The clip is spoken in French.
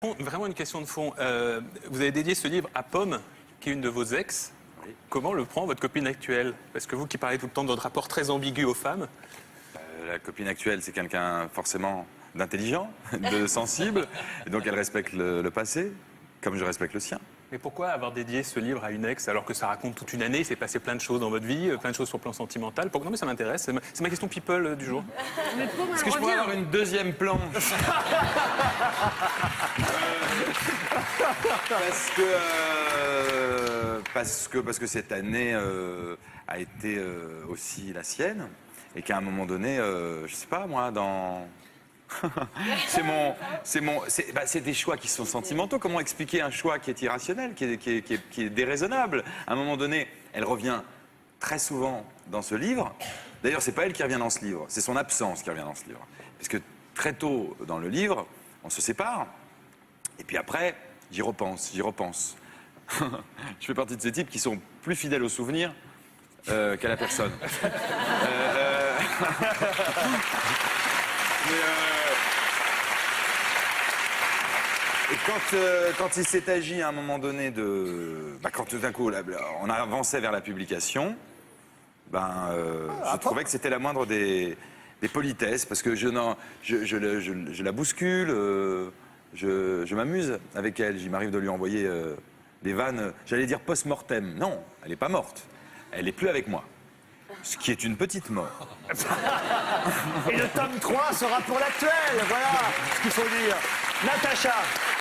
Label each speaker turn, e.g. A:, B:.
A: Vraiment une question de fond. Vous avez dédié ce livre à Pomme, qui est une de vos ex.
B: Oui.
A: Comment le prend votre copine actuelle? Parce que vous qui parlez tout le temps de votre rapport très ambigu aux femmes.
B: La copine actuelle, c'est quelqu'un forcément d'intelligent, de sensible, et donc elle respecte le passé, comme je respecte le sien.
A: Mais pourquoi avoir dédié ce livre à une ex alors que ça raconte toute une année, il s'est passé plein de choses dans votre vie, plein de choses sur le plan sentimental? Non mais ça m'intéresse, c'est ma question people du jour.
B: Est-ce que je pourrais avoir une deuxième planche? Parce que cette année a été aussi la sienne, et qu'à un moment donné, je sais pas moi, c'est des choix qui sont sentimentaux. Comment expliquer un choix qui est irrationnel, qui est déraisonnable? À un moment donné, elle revient très souvent dans ce livre. D'ailleurs, c'est pas elle qui revient dans ce livre, c'est son absence qui revient dans ce livre. Puisque très tôt dans le livre, on se sépare, et puis après, j'y repense. Je fais partie de ces types qui sont plus fidèles aux souvenirs qu'à la personne. Et quand il s'est agi à un moment donné quand tout d'un coup on avançait vers la publication, je trouvais que c'était la moindre des politesses, parce que je la bouscule, je m'amuse avec elle, il m'arrive de lui envoyer des vannes, j'allais dire post-mortem. Non, elle n'est pas morte, elle n'est plus avec moi. Ce qui est une petite mort.
C: Et le tome 3 sera pour l'actuel, voilà ce qu'il faut dire. Natacha.